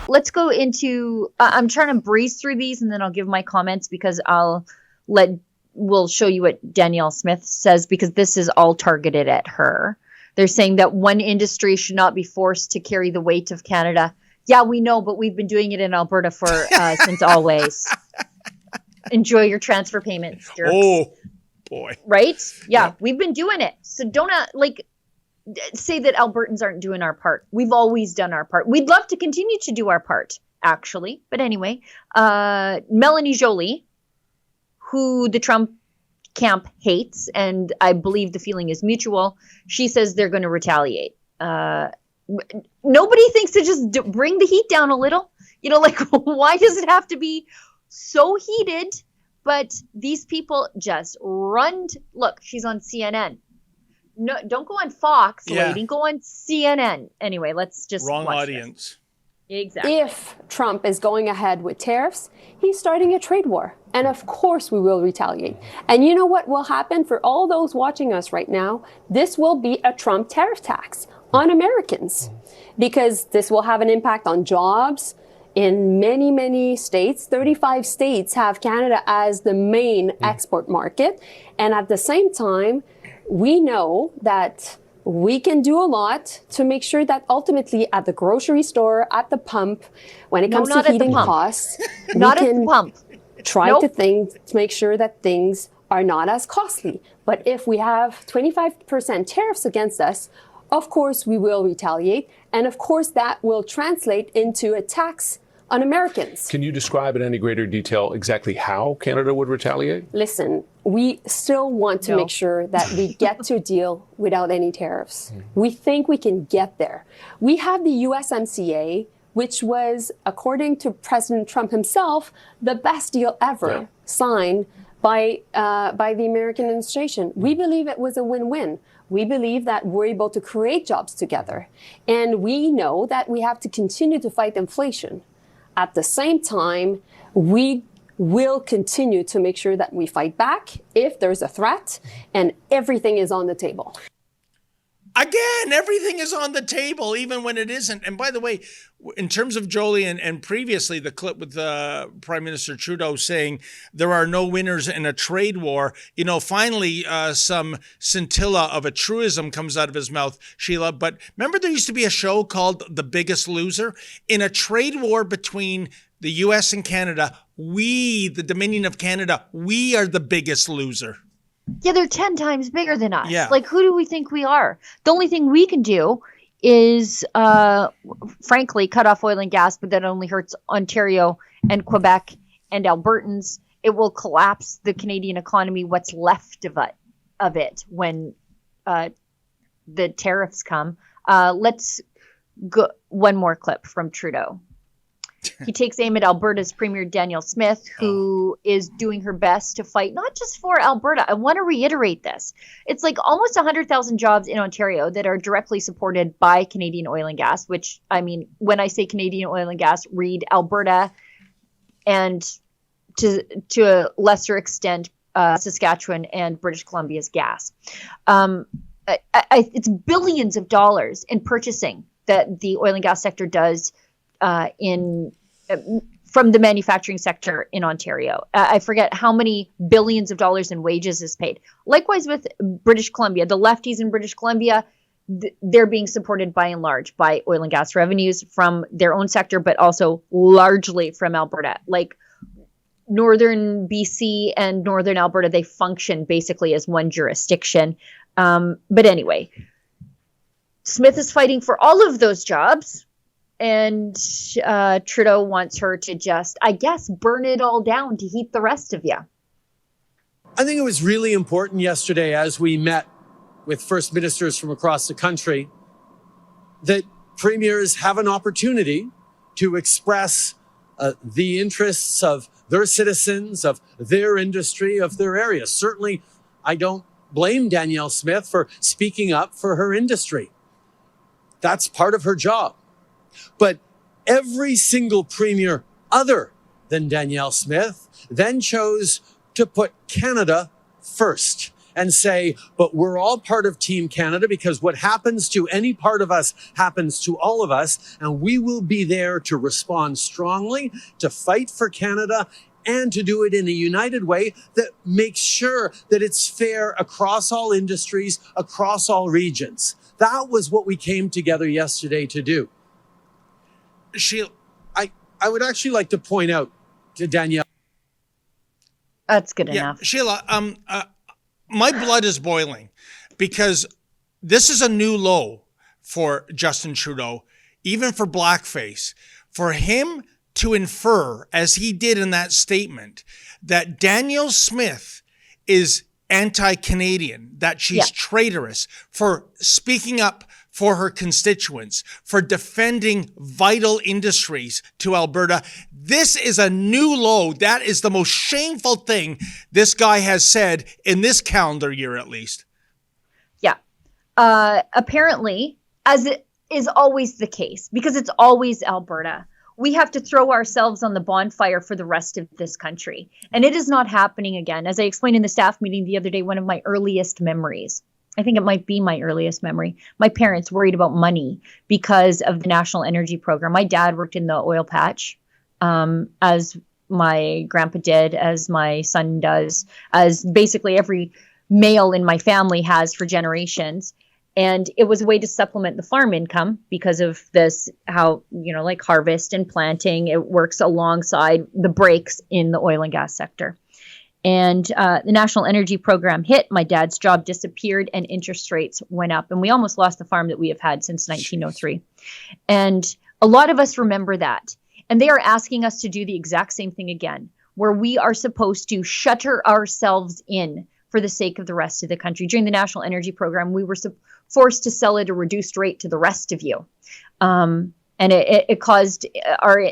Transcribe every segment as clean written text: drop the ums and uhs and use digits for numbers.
let's go into, I'm trying to breeze through these and then I'll give my comments because we'll show you what Danielle Smith says because this is all targeted at her. They're saying that one industry should not be forced to carry the weight of Canada. Yeah, we know, but we've been doing it in Alberta for since always. Enjoy your transfer payments, jerks. Oh, boy. Right? Yeah, we've been doing it. So don't say that Albertans aren't doing our part. We've always done our part. We'd love to continue to do our part, actually. But anyway, Melanie Joly, who the Trump camp hates, and I believe the feeling is mutual, she says they're going to retaliate. Nobody thinks to just bring the heat down a little. Why does it have to be so heated? But these people just run. Look, she's on CNN. No, don't go on Fox, lady. Go on CNN. Anyway, let's just wrong watch audience. This. Exactly. If Trump is going ahead with tariffs, he's starting a trade war. And of course we will retaliate. And you know what will happen for all those watching us right now? This will be a Trump tariff tax on Americans because this will have an impact on jobs in many, many states. 35 states have Canada as the main export market. And at the same time, we know that we can do a lot to make sure that ultimately at the grocery store, at the pump, when it comes to heating costs, not at the pump. Try to make sure that things are not as costly. But if we have 25% tariffs against us, of course we will retaliate. And of course that will translate into a tax on Americans. Can you describe in any greater detail exactly how Canada would retaliate? Listen, we still want to make sure that we get to a deal without any tariffs. We think we can get there. We have the USMCA, which was, according to President Trump himself, the best deal ever signed by the American administration. We believe it was a win-win. We believe that we're able to create jobs together. And we know that we have to continue to fight inflation. At the same time, we will continue to make sure that we fight back if there's a threat and everything is on the table. Again, everything is on the table, even when it isn't. And by the way, in terms of Joly and previously the clip with Prime Minister Trudeau saying there are no winners in a trade war, finally some scintilla of a truism comes out of his mouth, Sheila. But remember there used to be a show called The Biggest Loser? In a trade war between the U.S. and Canada, we, the Dominion of Canada, we are the biggest loser. Yeah, they're 10 times bigger than us. Yeah. Who do we think we are? The only thing we can do is, frankly, cut off oil and gas, but that only hurts Ontario and Quebec and Albertans. It will collapse the Canadian economy, what's left of it when the tariffs come. Let's go one more clip from Trudeau. He takes aim at Alberta's Premier Danielle Smith, who is doing her best to fight not just for Alberta. I want to reiterate this. It's almost 100,000 jobs in Ontario that are directly supported by Canadian oil and gas, which, when I say Canadian oil and gas, read Alberta and to a lesser extent, Saskatchewan and British Columbia's gas. It's billions of dollars in purchasing that the oil and gas sector does from the manufacturing sector in Ontario. I forget how many billions of dollars in wages is paid. Likewise with British Columbia, the lefties in British Columbia, they're being supported by and large by oil and gas revenues from their own sector, but also largely from Alberta. Northern BC and Northern Alberta, they function basically as one jurisdiction. But anyway, Smith is fighting for all of those jobs. And Trudeau wants her to just, burn it all down to heat the rest of you. I think it was really important yesterday as we met with first ministers from across the country that premiers have an opportunity to express the interests of their citizens, of their industry, of their area. Certainly, I don't blame Danielle Smith for speaking up for her industry. That's part of her job. But every single premier other than Danielle Smith then chose to put Canada first and say, but we're all part of Team Canada, because what happens to any part of us happens to all of us. And we will be there to respond strongly, to fight for Canada, and to do it in a united way that makes sure that it's fair across all industries, across all regions. That was what we came together yesterday to do. Sheila, I would actually like to point out to Danielle. That's good enough. Sheila, my blood is boiling because this is a new low for Justin Trudeau, even for blackface. For him to infer, as he did in that statement, that Danielle Smith is anti-Canadian, that she's traitorous for speaking up for her constituents, for defending vital industries to Alberta. This is a new low. That is the most shameful thing this guy has said in this calendar year, at least. Yeah. Apparently, as it is always the case, because it's always Alberta, we have to throw ourselves on the bonfire for the rest of this country. And it is not happening again. As I explained in the staff meeting the other day, one of my earliest memories, I think it might be my earliest memory, my parents worried about money because of the National Energy Program. My dad worked in the oil patch, as my grandpa did, as my son does, as basically every male in my family has for generations. And it was a way to supplement the farm income because of this, how, like harvest and planting, it works alongside the breaks in the oil and gas sector. And the National Energy Program hit, my dad's job disappeared, and interest rates went up. And we almost lost the farm that we have had since 1903. And a lot of us remember that. And they are asking us to do the exact same thing again, where we are supposed to shutter ourselves in for the sake of the rest of the country. During the National Energy Program, we were forced to sell at a reduced rate to the rest of you. And it caused our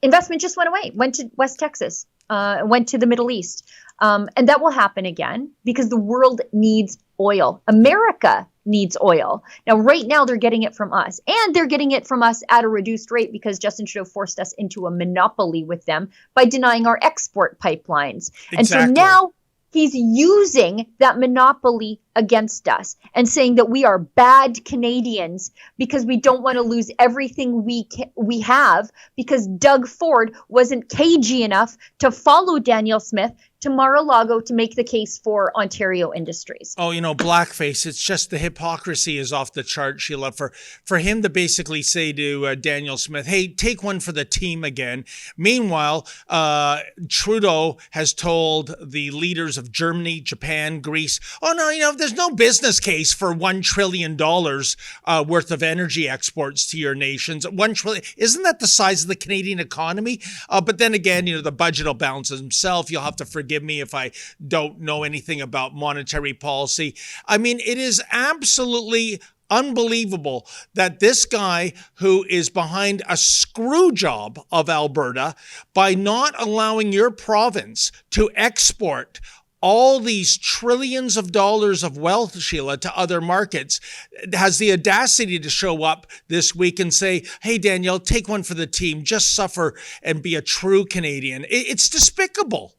investment just went away, went to West Texas, went to the Middle East. And that will happen again because the world needs oil. America needs oil. Now, right now, they're getting it from us. And they're getting it from us at a reduced rate because Justin Trudeau forced us into a monopoly with them by denying our export pipelines. Exactly. And so now he's using that monopoly against us and saying that we are bad Canadians because we don't want to lose everything we have because Doug Ford wasn't cagey enough to follow Danielle Smith to Mar-a-Lago to make the case for Ontario industries. Oh, blackface. It's just the hypocrisy is off the chart, Sheila. For him to basically say to Danielle Smith, hey, take one for the team again. Meanwhile, Trudeau has told the leaders of Germany, Japan, Greece, oh, no, there's no business case for $1 trillion worth of energy exports to your nations. $1 trillion. Isn't that the size of the Canadian economy? But then again, the budget will balance itself. You'll have to forgive me if I don't know anything about monetary policy. I mean, it is absolutely unbelievable that this guy who is behind a screw job of Alberta by not allowing your province to export all these trillions of dollars of wealth, Sheila, to other markets, has the audacity to show up this week and say, hey, Danielle, take one for the team, just suffer and be a true Canadian. It's despicable.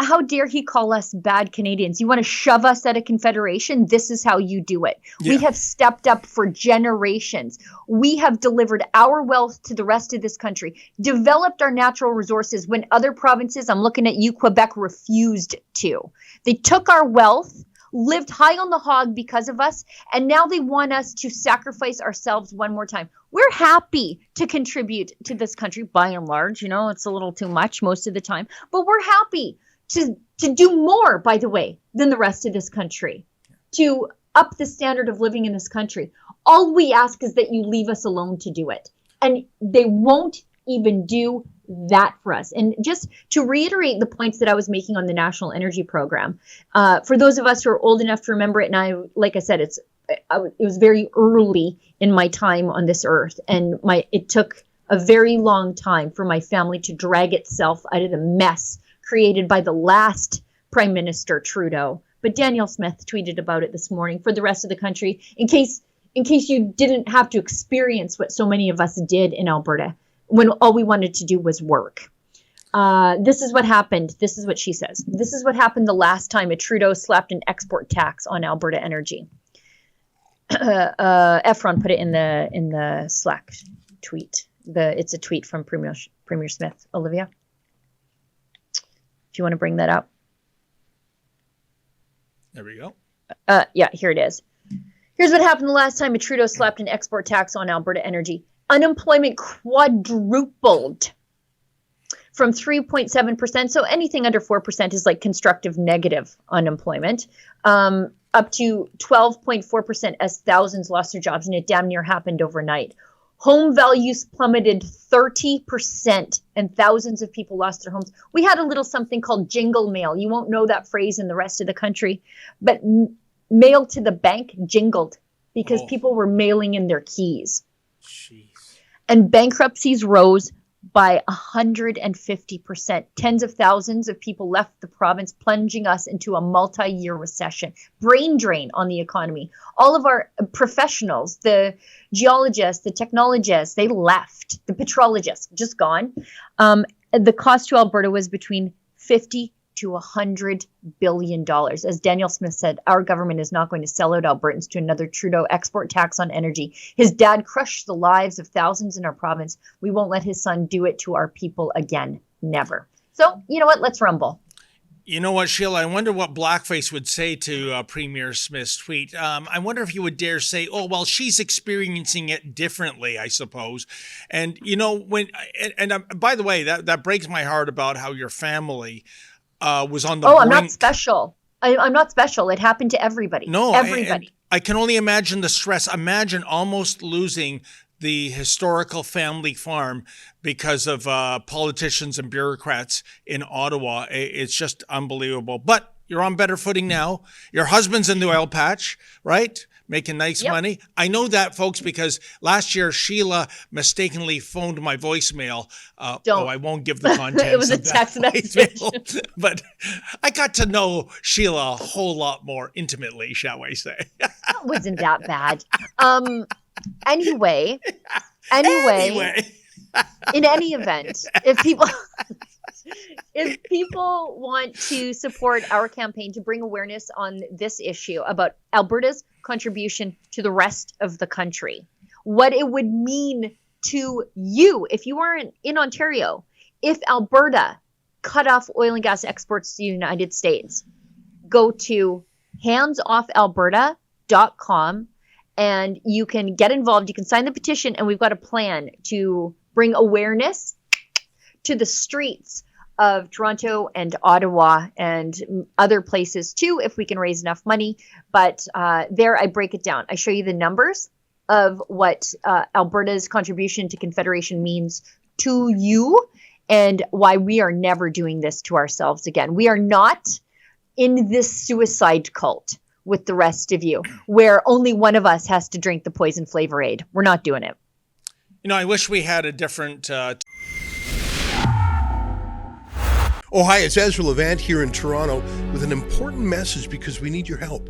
How dare he call us bad Canadians? You want to shove us at a confederation? This is how you do it. Yeah. We have stepped up for generations. We have delivered our wealth to the rest of this country, developed our natural resources when other provinces, I'm looking at you, Quebec, refused to. They took our wealth, lived high on the hog because of us, and now they want us to sacrifice ourselves one more time. We're happy to contribute to this country by and large. It's a little too much most of the time, but we're happy to do more, by the way, than the rest of this country, to up the standard of living in this country. All we ask is that you leave us alone to do it. And they won't even do that for us. And just to reiterate the points that I was making on the National Energy Program, for those of us who are old enough to remember it, and like I said, it was very early in my time on this earth. And it took a very long time for my family to drag itself out of the mess created by the last Prime Minister Trudeau. But Danielle Smith tweeted about it this morning for the rest of the country, in case you didn't have to experience what so many of us did in Alberta when all we wanted to do was work. This is what happened. This is what she says. This is what happened the last time a Trudeau slapped an export tax on Alberta energy. Efron put it in the Slack tweet. It's a tweet from Premier Smith. Olivia, if you want to bring that up. There we go. Yeah, here it is. Here's what happened the last time a Trudeau slapped an export tax on Alberta energy. Unemployment quadrupled from 3.7%. So anything under 4% is like constructive negative unemployment, up to 12.4% as thousands lost their jobs, and it damn near happened overnight. Home values plummeted 30% and thousands of people lost their homes. We had a little something called jingle mail. You won't know that phrase in the rest of the country, but mail to the bank jingled because people were mailing in their keys. Jeez. And bankruptcies rose by 150%. Tens of thousands of people left the province, plunging us into a multi-year recession. Brain drain on the economy. All of our professionals, the geologists, the technologists, they left. The petrologists, just gone. The cost to Alberta was between $50 to $100 billion. As Danielle Smith said, our government is not going to sell out Albertans to another Trudeau export tax on energy. His dad crushed the lives of thousands in our province. We won't let his son do it to our people again. Never. So, you know what? Let's rumble. You know what, Sheila? I wonder what Blackface would say to Premier Smith's tweet. I wonder if he would dare say, "Oh, well, she's experiencing it differently, I suppose." And you know, by the way, that breaks my heart about how your family was on the brink. I'm not special. I'm not special. It happened to everybody. No, everybody. I can only imagine the stress. Imagine almost losing the historical family farm because of politicians and bureaucrats in Ottawa. It's just unbelievable. But you're on better footing now. Your husband's in the oil patch, right? Making nice money. I know that, folks, because last year Sheila mistakenly phoned my voicemail. I won't give the contents. It was a text message. But I got to know Sheila a whole lot more intimately, shall I say. It wasn't that bad. Anyway. In any event, if people want to support our campaign to bring awareness on this issue about Alberta's contribution to the rest of the country, what it would mean to you if you aren't in Ontario, if Alberta cut off oil and gas exports to the United States, go to handsoffalberta.com and you can get involved. You can sign the petition, and we've got a plan to bring awareness to the streets of Toronto and Ottawa and other places too, if we can raise enough money. But there I break it down. I show you the numbers of what Alberta's contribution to Confederation means to you and why we are never doing this to ourselves again. We are not in this suicide cult with the rest of you, where only one of us has to drink the poison flavor aid. We're not doing it. You know, I wish we had a different... Oh, hi, it's Ezra Levant here in Toronto with an important message because we need your help.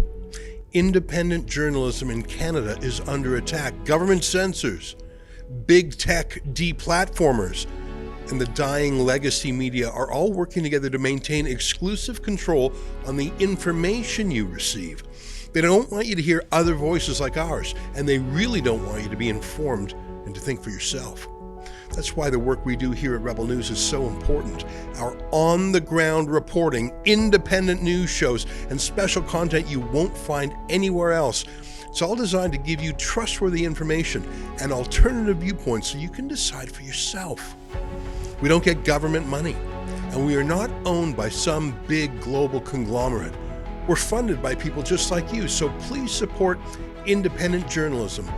Independent journalism in Canada is under attack. Government censors, big tech deplatformers, and the dying legacy media are all working together to maintain exclusive control on the information you receive. They don't want you to hear other voices like ours, and they really don't want you to be informed and to think for yourself. That's why the work we do here at Rebel News is so important. Our on-the-ground reporting, independent news shows, and special content you won't find anywhere else. It's all designed to give you trustworthy information and alternative viewpoints so you can decide for yourself. We don't get government money, and we are not owned by some big global conglomerate. We're funded by people just like you, so please support independent journalism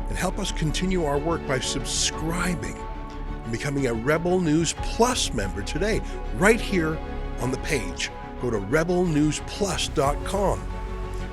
and help us continue our work by subscribing and becoming a Rebel News Plus member today, right here on the page. Go to rebelnewsplus.com.